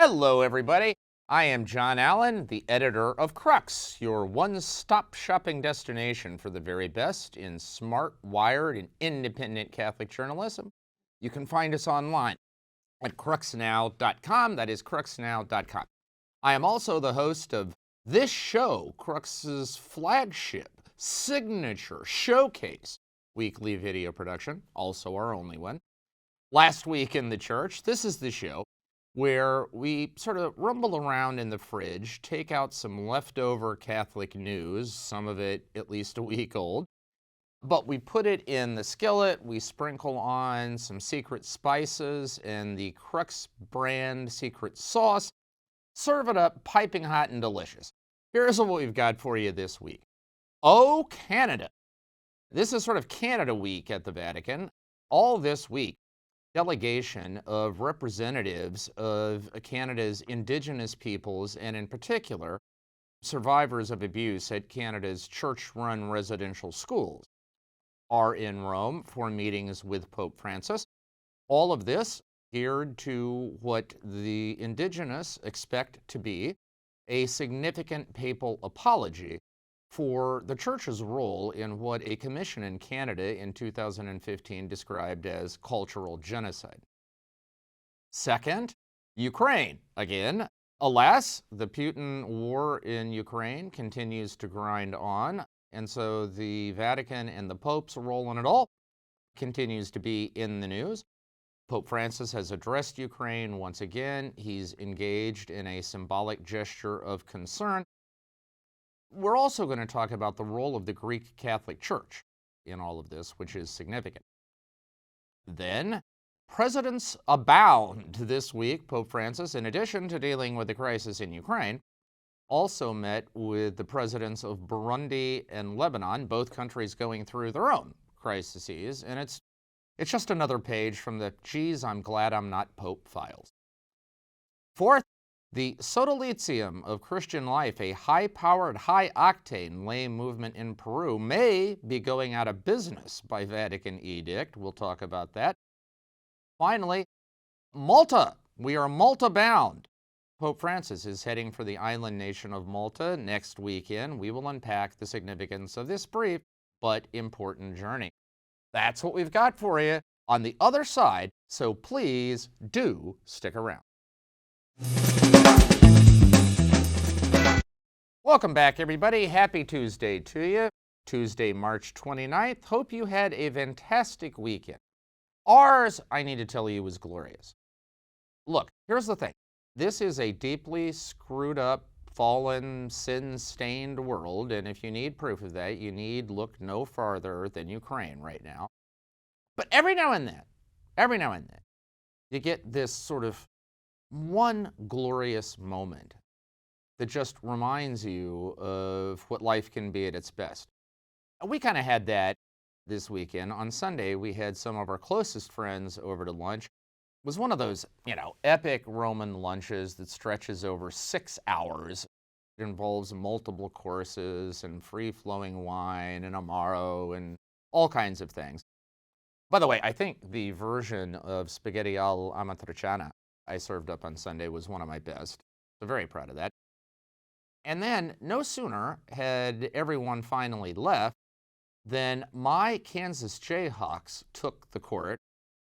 Hello, everybody. I am John Allen, the editor of Crux, your one-stop shopping destination for the very best in smart, wired, and independent Catholic journalism. You can find us online at cruxnow.com. That is cruxnow.com. I am also the host of this show, Crux's flagship, signature, showcase weekly video production, also our only one. Last Week in the Church. This is the show where we sort of rumble around in the fridge, take out some leftover Catholic news, some of it at least a week old, but we put it in the skillet, we sprinkle on some secret spices and the Crux brand secret sauce, serve it up piping hot and delicious. Here's what we've got for you this week. Oh, Canada. This is sort of Canada Week at the Vatican. All this week, delegation of representatives of Canada's indigenous peoples, and in particular, survivors of abuse at Canada's church-run residential schools, are in Rome for meetings with Pope Francis. All of this geared to what the indigenous expect to be a significant papal apology for the church's role in what a commission in Canada in 2015 described as cultural genocide. Second, Ukraine. Again, alas, the Putin war in Ukraine continues to grind on, and so the Vatican and the Pope's role in it all continues to be in the news. Pope Francis has addressed Ukraine once again. He's engaged in a symbolic gesture of concern. We're also going to talk about the role of the Greek Catholic Church in all of this, which is significant. Then, presidents abound this week. Pope Francis, in addition to dealing with the crisis in Ukraine, also met with the presidents of Burundi and Lebanon, both countries going through their own crises, and it's just another page from the geez, I'm glad I'm not Pope files. Fourth, the Sodalitium of Christian life, a high-powered, high-octane lay movement in Peru, may be going out of business by Vatican edict. We'll talk about that. Finally, Malta. We are Malta-bound. Pope Francis is heading for the island nation of Malta next weekend. We will unpack the significance of this brief but important journey. That's what we've got for you on the other side, so please do stick around. Welcome back, everybody. Happy Tuesday to you. Tuesday, March 29th. Hope you had a fantastic weekend. Ours, I need to tell you, was glorious. Look, here's the thing. This is a deeply screwed up, fallen, sin-stained world, and if you need proof of that, you need look no farther than Ukraine right now. But every now and then, you get this sort of one glorious moment that just reminds you of what life can be at its best. We kind of had that this weekend. On Sunday, we had some of our closest friends over to lunch. It was one of those, epic Roman lunches that stretches over 6 hours. It involves multiple courses and free-flowing wine and amaro and all kinds of things. By the way, I think the version of spaghetti all'amatriciana I served up on Sunday was one of my best. So very proud of that. And then, no sooner had everyone finally left than my Kansas Jayhawks took the court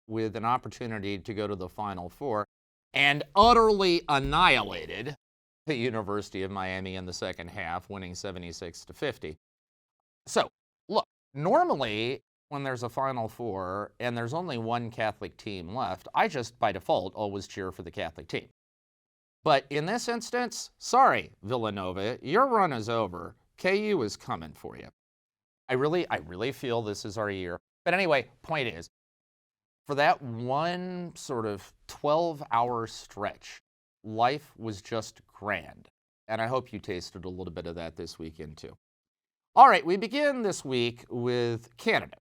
with an opportunity to go to the Final Four and utterly annihilated the University of Miami in the second half, winning 76-50. So, look, normally when there's a Final Four and there's only one Catholic team left, I just, by default, always cheer for the Catholic team. But in this instance, sorry, Villanova, your run is over. KU is coming for you. I really feel this is our year. But anyway, point is, for that one sort of 12-hour stretch, life was just grand. And I hope you tasted a little bit of that this weekend too. All right, we begin this week with Canada.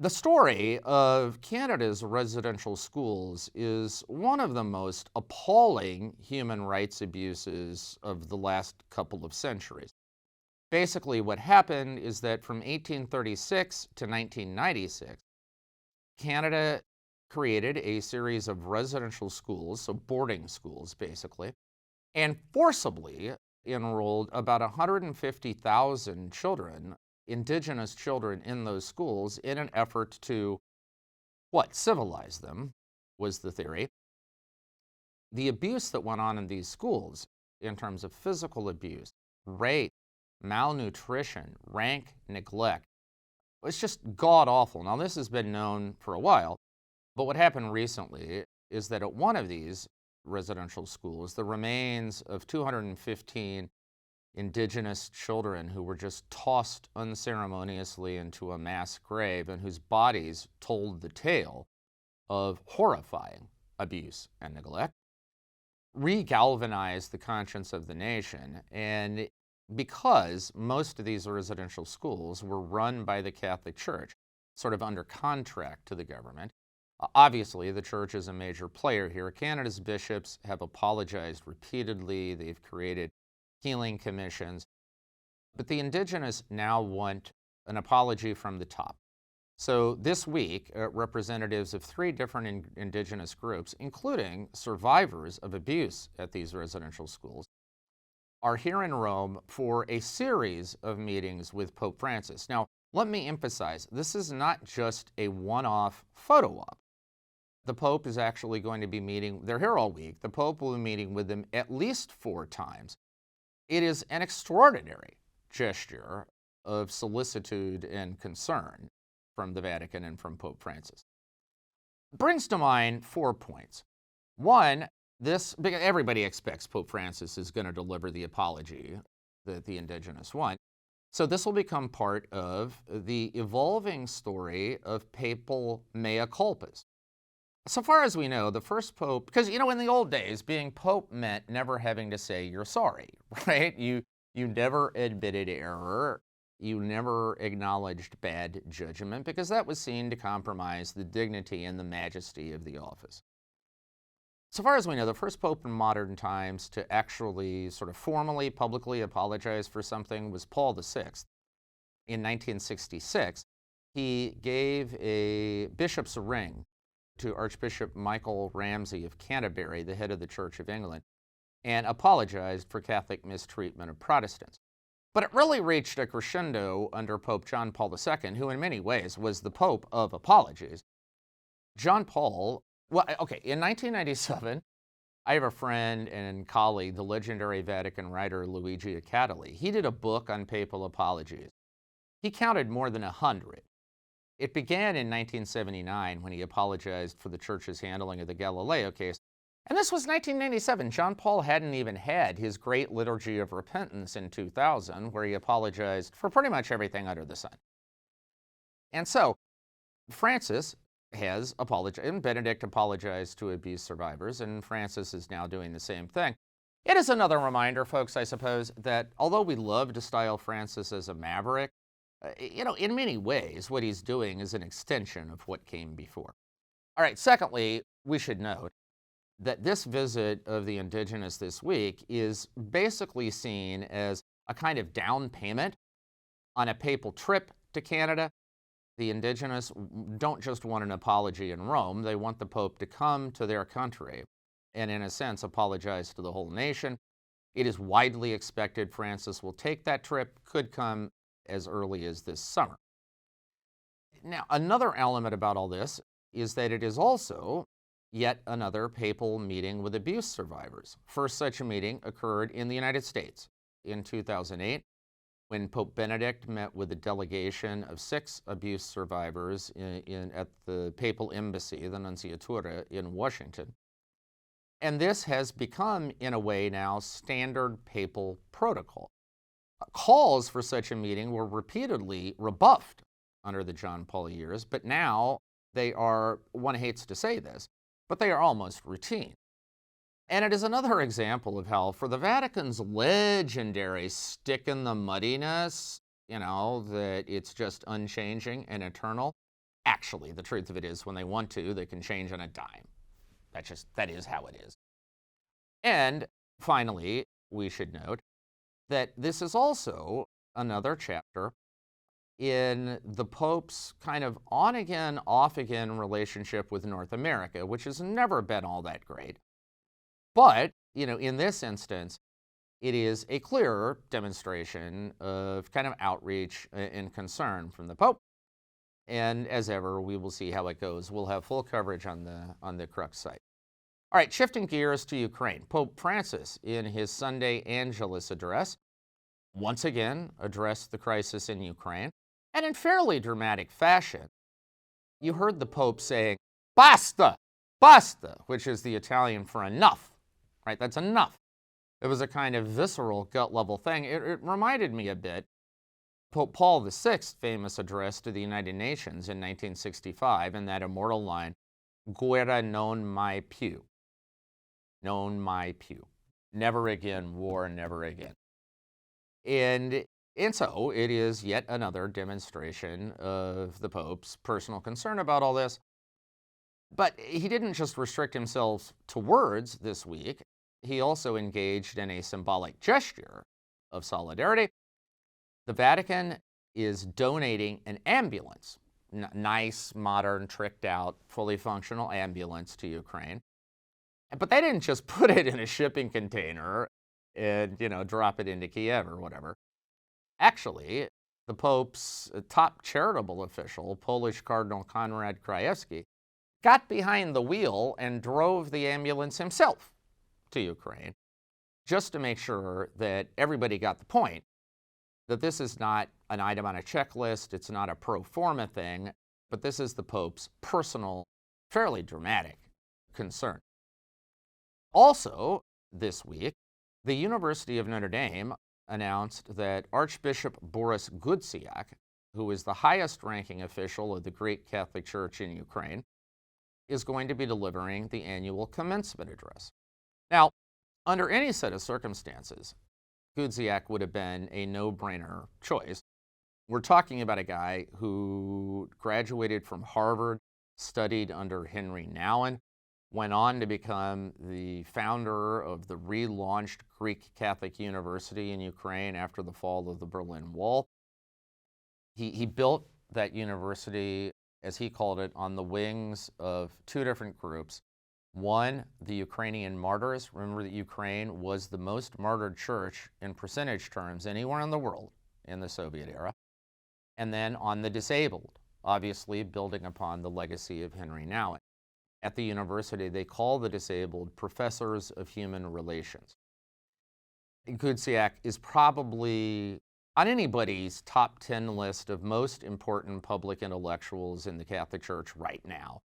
The story of Canada's residential schools is one of the most appalling human rights abuses of the last couple of centuries. Basically, what happened is that from 1836 to 1996, Canada created a series of residential schools, so boarding schools basically, and forcibly enrolled about 150,000 children, indigenous children, in those schools in an effort to, what, civilize them, was the theory. The abuse that went on in these schools in terms of physical abuse, rape, malnutrition, rank neglect, was just god-awful. Now, this has been known for a while, but what happened recently is that at one of these residential schools, the remains of 215 indigenous children who were just tossed unceremoniously into a mass grave and whose bodies told the tale of horrifying abuse and neglect, re-galvanized the conscience of the nation. And because most of these residential schools were run by the Catholic Church, sort of under contract to the government, obviously the Church is a major player here. Canada's bishops have apologized repeatedly. They've created healing commissions. But the indigenous now want an apology from the top. So this week, representatives of 3 different indigenous groups, including survivors of abuse at these residential schools, are here in Rome for a series of meetings with Pope Francis. Now, let me emphasize, this is not just a one-off photo op. The Pope is actually going to be meeting, they're here all week, the Pope will be meeting with them at least 4 times. It is an extraordinary gesture of solicitude and concern from the Vatican and from Pope Francis. Brings to mind 4 points. One, because everybody expects Pope Francis is going to deliver the apology that the indigenous want. So this will become part of the evolving story of papal mea culpas. So far as we know, the first pope, because, in the old days, being pope meant never having to say you're sorry, right? You never admitted error. You never acknowledged bad judgment because that was seen to compromise the dignity and the majesty of the office. So far as we know, the first pope in modern times to actually sort of formally, publicly apologize for something was Paul VI. In 1966, he gave a bishop's ring to Archbishop Michael Ramsey of Canterbury, the head of the Church of England, and apologized for Catholic mistreatment of Protestants. But it really reached a crescendo under Pope John Paul II, who in many ways was the Pope of apologies. John Paul, in 1997, I have a friend and colleague, the legendary Vatican writer Luigi Accadali. He did a book on papal apologies. He counted more than 100. It began in 1979 when he apologized for the Church's handling of the Galileo case. And this was 1997. John Paul hadn't even had his great liturgy of repentance in 2000, where he apologized for pretty much everything under the sun. And so Francis has apologized, and Benedict apologized to abuse survivors, and Francis is now doing the same thing. It is another reminder, folks, I suppose, that although we love to style Francis as a maverick, in many ways, what he's doing is an extension of what came before. All right, secondly, we should note that this visit of the indigenous this week is basically seen as a kind of down payment on a papal trip to Canada. The indigenous don't just want an apology in Rome, they want the Pope to come to their country and, in a sense, apologize to the whole nation. It is widely expected Francis will take that trip, could come as early as this summer. Now, another element about all this is that it is also yet another papal meeting with abuse survivors. First such a meeting occurred in the United States in 2008 when Pope Benedict met with a delegation of 6 abuse survivors at the papal embassy, the Nunciatura, in Washington. And this has become, in a way now, standard papal protocol. Calls for such a meeting were repeatedly rebuffed under the John Paul years, but now they are, one hates to say this, but they are almost routine. And it is another example of how, for the Vatican's legendary stick in the muddiness, that it's just unchanging and eternal, actually, the truth of it is, when they want to, they can change on a dime. That is how it is. And finally, we should note that this is also another chapter in the Pope's kind of on-again, off-again relationship with North America, which has never been all that great. But, in this instance, it is a clearer demonstration of kind of outreach and concern from the Pope. And as ever, we will see how it goes. We'll have full coverage on the Crux site. All right, shifting gears to Ukraine. Pope Francis, in his Sunday Angelus address, once again addressed the crisis in Ukraine, and in fairly dramatic fashion. You heard the Pope saying, basta, basta, which is the Italian for enough, right? That's enough. It was a kind of visceral, gut-level thing. It reminded me a bit Pope Paul VI's famous address to the United Nations in 1965, and that immortal line, guerra non mai più. Non mai più. Never again, war, never again. And so it is yet another demonstration of the Pope's personal concern about all this. But he didn't just restrict himself to words this week. He also engaged in a symbolic gesture of solidarity. The Vatican is donating an ambulance, nice, modern, tricked out, fully functional ambulance to Ukraine. But they didn't just put it in a shipping container and, drop it into Kiev or whatever. Actually, the Pope's top charitable official, Polish Cardinal Krajewski, got behind the wheel and drove the ambulance himself to Ukraine, just to make sure that everybody got the point that this is not an item on a checklist, it's not a pro forma thing, but this is the Pope's personal, fairly dramatic concern. Also, this week, the University of Notre Dame announced that Archbishop Boris Gudziak, who is the highest-ranking official of the Greek Catholic Church in Ukraine, is going to be delivering the annual commencement address. Now, under any set of circumstances, Gudziak would have been a no-brainer choice. We're talking about a guy who graduated from Harvard, studied under Henry Nouwen, went on to become the founder of the relaunched Greek Catholic University in Ukraine after the fall of the Berlin Wall. He built that university, as he called it, on the wings of two different groups. One, the Ukrainian martyrs. Remember that Ukraine was the most martyred church in percentage terms anywhere in the world in the Soviet era. And then on the disabled, obviously building upon the legacy of Henry Nouwen. At the university, they call the disabled professors of human relations. Gudziak is probably on anybody's top 10 list of most important public intellectuals in the Catholic Church right now.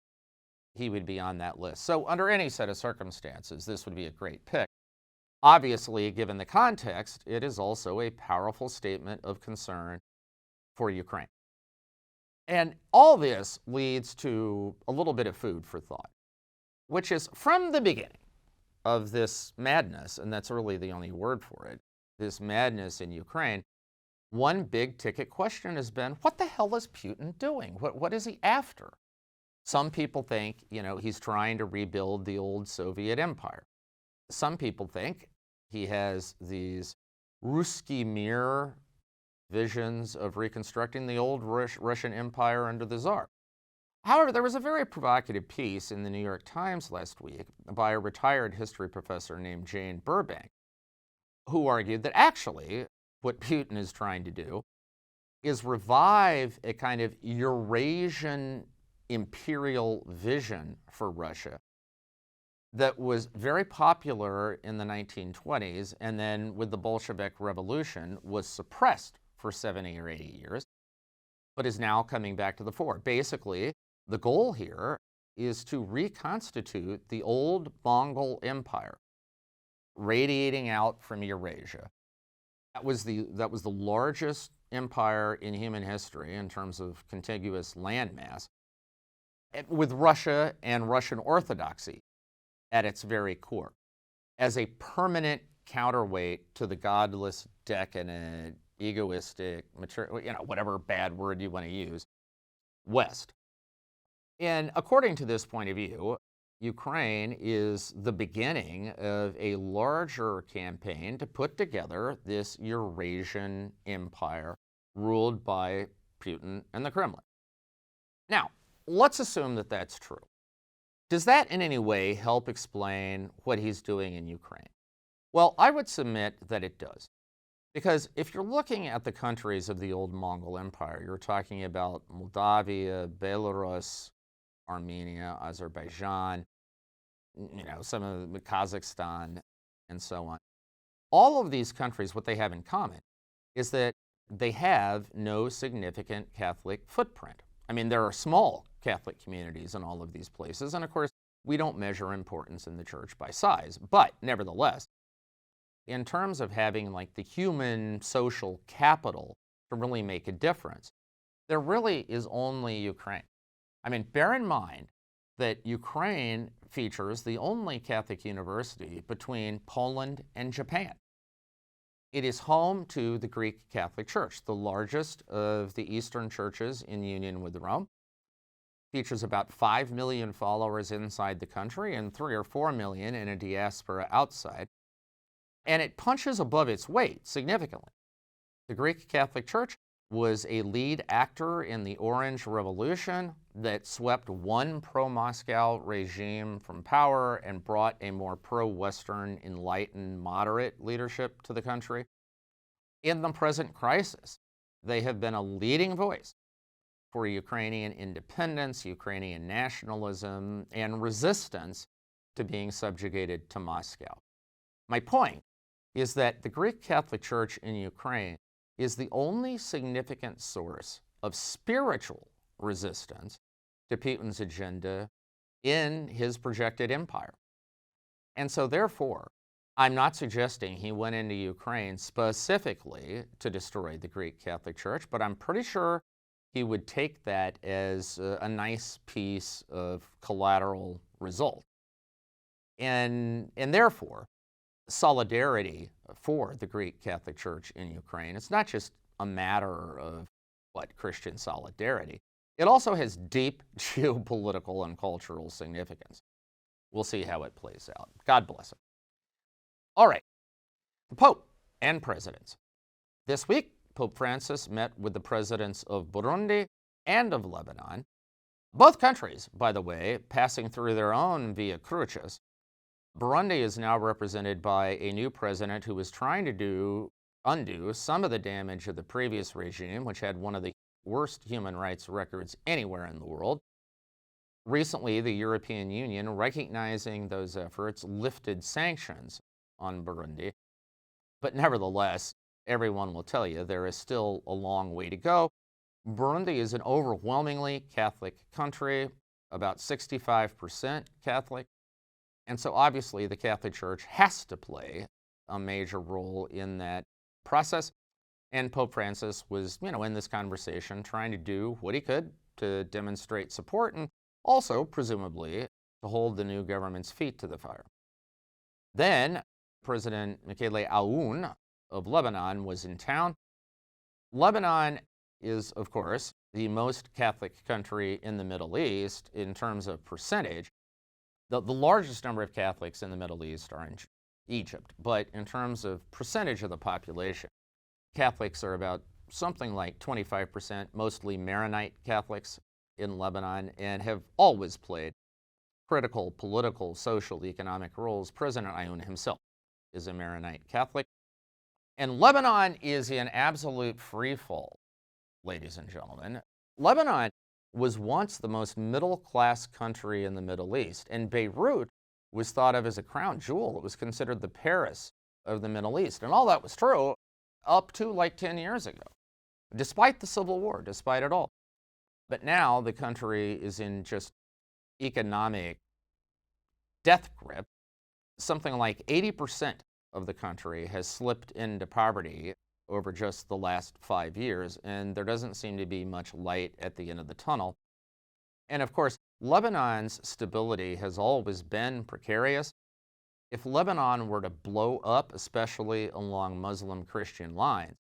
He would be on that list. So under any set of circumstances, this would be a great pick. Obviously, given the context, it is also a powerful statement of concern for Ukraine. And all this leads to a little bit of food for thought, which is from the beginning of this madness, and that's really the only word for it, this madness in Ukraine, one big ticket question has been, what the hell is Putin doing? What is he after? Some people think, he's trying to rebuild the old Soviet empire. Some people think he has these Ruski Mir visions of reconstructing the old Russian empire under the Tsar. However, there was a very provocative piece in the New York Times last week by a retired history professor named Jane Burbank, who argued that actually what Putin is trying to do is revive a kind of Eurasian imperial vision for Russia that was very popular in the 1920s and then with the Bolshevik Revolution was suppressed for 70 or 80 years, but is now coming back to the fore. Basically, the goal here is to reconstitute the old Mongol Empire radiating out from Eurasia. That was the largest empire in human history in terms of contiguous landmass, with Russia and Russian Orthodoxy at its very core, as a permanent counterweight to the godless, decadent, egoistic, whatever bad word you want to use, West. And according to this point of view, Ukraine is the beginning of a larger campaign to put together this Eurasian empire ruled by Putin and the Kremlin. Now, let's assume that that's true. Does that in any way help explain what he's doing in Ukraine? Well, I would submit that it does. Because if you're looking at the countries of the old Mongol Empire, you're talking about Moldavia, Belarus, Armenia, Azerbaijan, some of the Kazakhstan, and so on. All of these countries, what they have in common is that they have no significant Catholic footprint. I mean, there are small Catholic communities in all of these places, and of course, we don't measure importance in the church by size, but nevertheless, in terms of having like the human social capital to really make a difference, there really is only Ukraine. I mean, bear in mind that Ukraine features the only Catholic university between Poland and Japan. It is home to the Greek Catholic Church, the largest of the Eastern churches in union with Rome. Features about 5 million followers inside the country and 3 or 4 million in a diaspora outside. And it punches above its weight significantly. The Greek Catholic Church was a lead actor in the Orange Revolution that swept one pro-Moscow regime from power and brought a more pro-Western, enlightened, moderate leadership to the country. In the present crisis, they have been a leading voice for Ukrainian independence, Ukrainian nationalism, and resistance to being subjugated to Moscow. My point is that the Greek Catholic Church in Ukraine is the only significant source of spiritual resistance to Putin's agenda in his projected empire. And so therefore, I'm not suggesting he went into Ukraine specifically to destroy the Greek Catholic Church, but I'm pretty sure he would take that as a nice piece of collateral result. And therefore, solidarity for the Greek Catholic Church in Ukraine, it's not just a matter of Christian solidarity. It also has deep geopolitical and cultural significance. We'll see how it plays out. God bless him. All right, the Pope and presidents. This week, Pope Francis met with the presidents of Burundi and of Lebanon. Both countries, by the way, passing through their own via Crucis. Burundi is now represented by a new president who is trying to undo some of the damage of the previous regime, which had one of the worst human rights records anywhere in the world. Recently, the European Union, recognizing those efforts, lifted sanctions on Burundi. But nevertheless, everyone will tell you there is still a long way to go. Burundi is an overwhelmingly Catholic country, about 65% Catholic. And so obviously the Catholic Church has to play a major role in that process. And Pope Francis was, in this conversation trying to do what he could to demonstrate support and also, presumably, to hold the new government's feet to the fire. Then President Michele Aoun of Lebanon was in town. Lebanon is, of course, the most Catholic country in the Middle East in terms of percentage. The largest number of Catholics in the Middle East are in Egypt, but in terms of percentage of the population, Catholics are about something like 25%, mostly Maronite Catholics in Lebanon, and have always played critical political, social, economic roles. President Aoun himself is a Maronite Catholic. And Lebanon is in absolute free fall, ladies and gentlemen. Lebanon was once the most middle-class country in the Middle East, and Beirut was thought of as a crown jewel. It was considered the Paris of the Middle East, and all that was true up to like 10 years ago, despite the civil war, despite it all. But now the country is in just economic death grip. Something like 80% of the country has slipped into poverty over just the last 5 years, and there doesn't seem to be much light at the end of the tunnel. And of course, Lebanon's stability has always been precarious. If Lebanon were to blow up, especially along Muslim-Christian lines,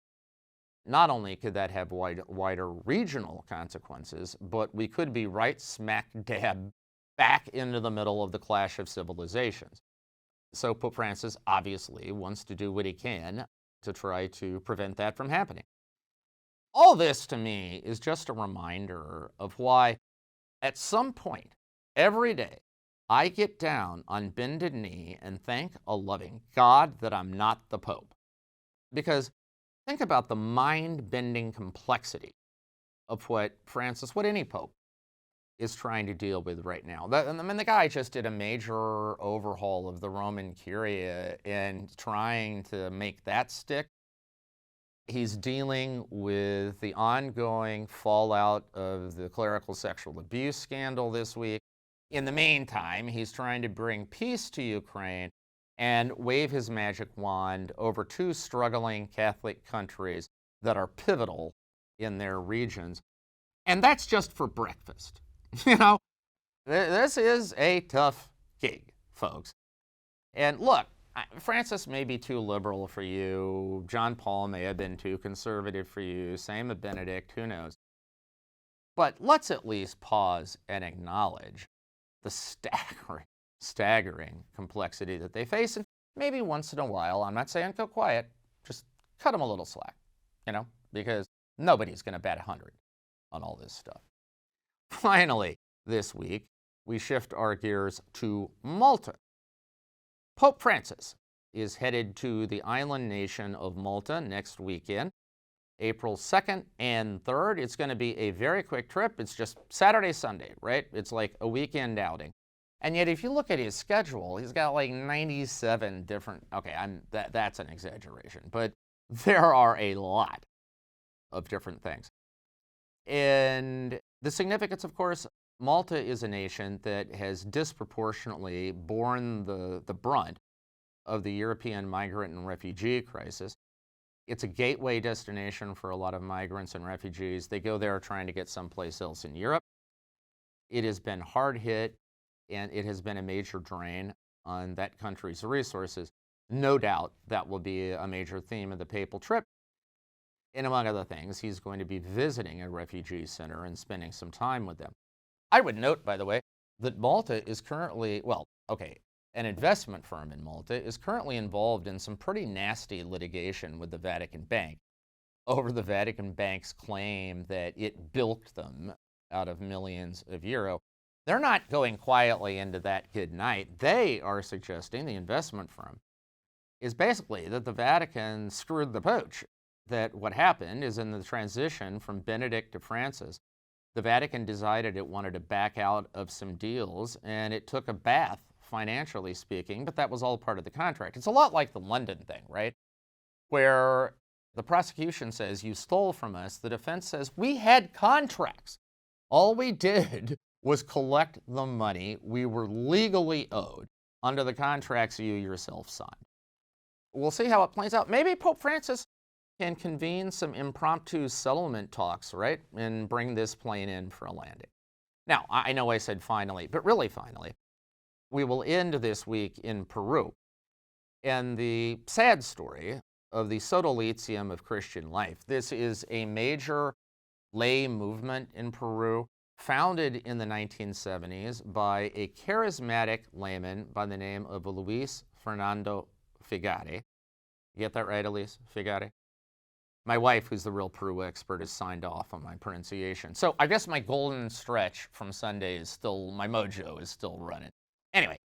not only could that have wider regional consequences, but we could be right smack dab back into the middle of the clash of civilizations. So Pope Francis obviously wants to do what he can to try to prevent that from happening. All this to me is just a reminder of why, at some point every day, I get down on bended knee and thank a loving God that I'm not the Pope. Because think about the mind bending complexity of what Francis, what any Pope, is trying to deal with right now. The guy just did a major overhaul of the Roman Curia and trying to make that stick. He's dealing with the ongoing fallout of the clerical sexual abuse scandal this week. In the meantime, he's trying to bring peace to Ukraine and wave his magic wand over two struggling Catholic countries that are pivotal in their regions. And that's just for breakfast. You know, this is a tough gig, folks. And look, Francis may be too liberal for you. John Paul may have been too conservative for you. Same with Benedict, who knows? But let's at least pause and acknowledge the staggering complexity that they face. And maybe once in a while, I'm not saying go quiet, just cut them a little slack, because nobody's going to bat 100 on all this stuff. Finally, this week, we shift our gears to Malta. Pope Francis is headed to the island nation of Malta next weekend, April 2nd and 3rd. It's going to be a very quick trip. It's just Saturday, Sunday, right? It's like a weekend outing. And yet, if you look at his schedule, he's got like 97 different, that's an exaggeration, but there are a lot of different things. And the significance, of course, Malta is a nation that has disproportionately borne the brunt of the European migrant and refugee crisis. It's a gateway destination for a lot of migrants and refugees. They go there trying to get someplace else in Europe. It has been hard hit, and it has been a major drain on that country's resources. No doubt that will be a major theme of the papal trip. And among other things, he's going to be visiting a refugee center and spending some time with them. I would note, by the way, that Malta is currently, an investment firm in Malta is currently involved in some pretty nasty litigation with the Vatican Bank over the Vatican Bank's claim that it bilked them out of millions of euro. They're not going quietly into that good night. They are suggesting, the investment firm, is basically that the Vatican screwed the pooch. That what happened is in the transition from Benedict to Francis, the Vatican decided it wanted to back out of some deals, and it took a bath, financially speaking, but that was all part of the contract. It's a lot like the London thing, right? Where the prosecution says, you stole from us. The defense says, we had contracts. All we did was collect the money we were legally owed under the contracts you yourself signed. We'll see how it plays out. Maybe Pope Francis can convene some impromptu settlement talks, right, and bring this plane in for a landing. Now, I know I said finally, but really finally, we will end this week in Peru and the sad story of the Sodalitium of Christian life. This is a major lay movement in Peru founded in the 1970s by a charismatic layman by the name of Luis Fernando Figari. You get that right, Elise? Figari? My wife, who's the real Peru expert, has signed off on my pronunciation. So I guess my golden stretch from Sunday is still, my mojo is still running. Anyway,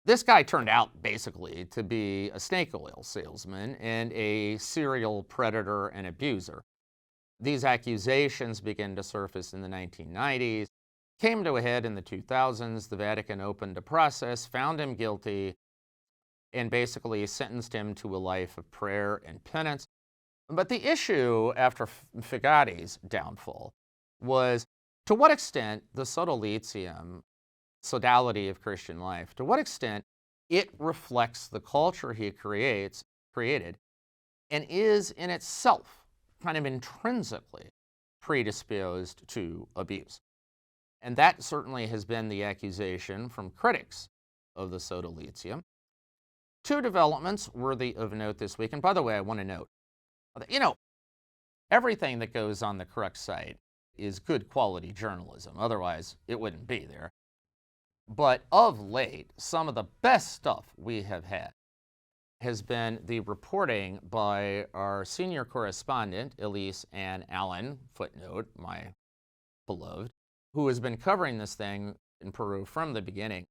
this guy turned out basically to be a snake oil salesman and a serial predator and abuser. These accusations began to surface in the 1990s, came to a head in the 2000s. The Vatican opened a process, found him guilty, and basically sentenced him to a life of prayer and penance. But the issue after Figari's downfall was to what extent the Sodalitium, sodality of Christian life, to what extent it reflects the culture he created and is in itself kind of intrinsically predisposed to abuse. And that certainly has been the accusation from critics of the Sodalitium. Two developments worthy of note this week. And by the way, I want to note, everything that goes on the Crux site is good quality journalism. Otherwise, it wouldn't be there. But of late, some of the best stuff we have had has been the reporting by our senior correspondent, Elise Ann Allen, footnote, my beloved, who has been covering this thing in Peru from the beginning.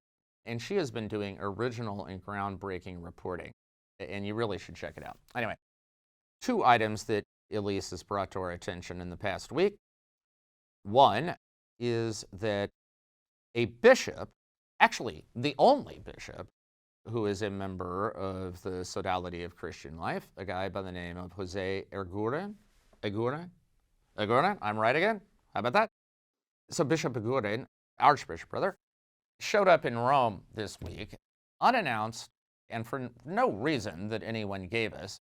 And she has been doing original and groundbreaking reporting. And you really should check it out. Anyway, two items that Elise has brought to our attention in the past week. One is that a bishop, actually the only bishop, who is a member of the Sodality of Christian Life, a guy by the name of Jose Eguren. I'm right again? How about that? So Bishop Eguren, Archbishop brother, showed up in Rome this week, unannounced and for no reason that anyone gave us,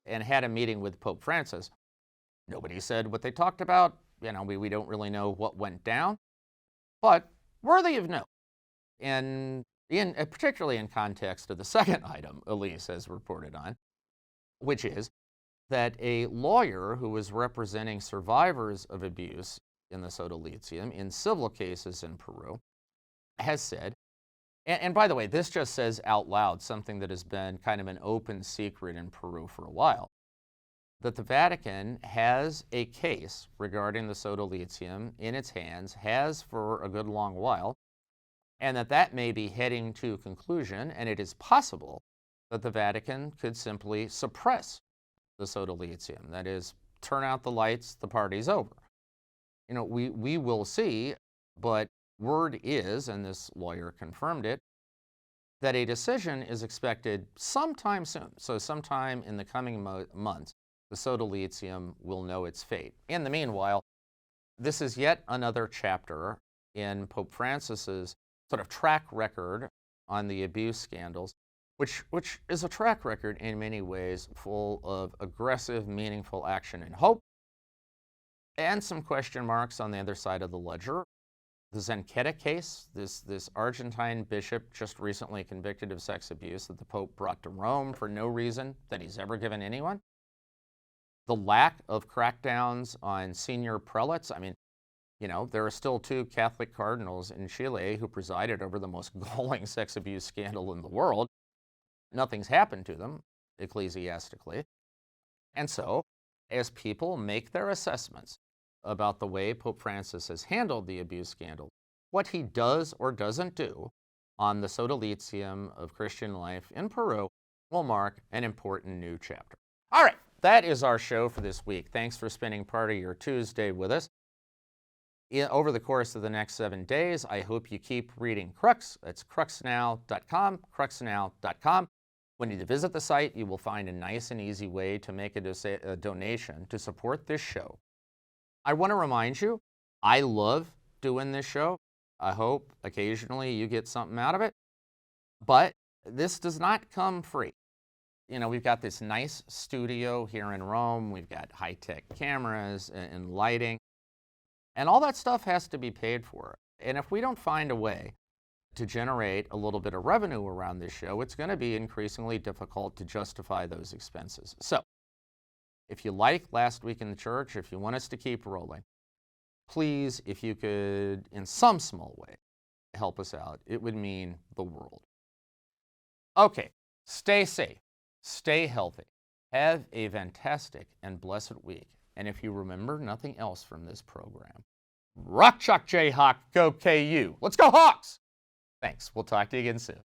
and had a meeting with Pope Francis. Nobody said what they talked about. We don't really know what went down, but worthy of note. And particularly in context of the second item Elise has reported on, which is that a lawyer who was representing survivors of abuse in the Sodalitium in civil cases in Peru has said, and by the way, this just says out loud something that has been kind of an open secret in Peru for a while, that the Vatican has a case regarding the Sodalitium in its hands, has for a good long while, and that may be heading to conclusion, and it is possible that the Vatican could simply suppress the Sodalitium. That is, turn out the lights, the party's over. We will see, but word is, and this lawyer confirmed it, that a decision is expected sometime soon. So sometime in the coming months, the Sodalitium will know its fate. In the meanwhile, this is yet another chapter in Pope Francis's sort of track record on the abuse scandals, which is a track record in many ways full of aggressive, meaningful action and hope, and some question marks on the other side of the ledger. The Zenqueta case, this Argentine bishop just recently convicted of sex abuse that the Pope brought to Rome for no reason that he's ever given anyone. The lack of crackdowns on senior prelates. There are still two Catholic cardinals in Chile who presided over the most galling sex abuse scandal in the world. Nothing's happened to them, ecclesiastically. And so, as people make their assessments about the way Pope Francis has handled the abuse scandal, what he does or doesn't do on the Sodalitium of Christian life in Peru will mark an important new chapter. All right, that is our show for this week. Thanks for spending part of your Tuesday with us. Over the course of the next 7 days, I hope you keep reading Crux. That's cruxnow.com, cruxnow.com. When you visit the site, you will find a nice and easy way to make a donation to support this show. I want to remind you, I love doing this show. I hope occasionally you get something out of it. But this does not come free. We've got this nice studio here in Rome. We've got high-tech cameras and lighting. And all that stuff has to be paid for. And if we don't find a way to generate a little bit of revenue around this show, it's going to be increasingly difficult to justify those expenses. So, if you like Last Week in the Church, if you want us to keep rolling, please, if you could, in some small way, help us out, it would mean the world. Okay, stay safe, stay healthy, have a fantastic and blessed week. And if you remember nothing else from this program, Rock Chalk Jayhawk, go KU. Let's go Hawks! Thanks. We'll talk to you again soon.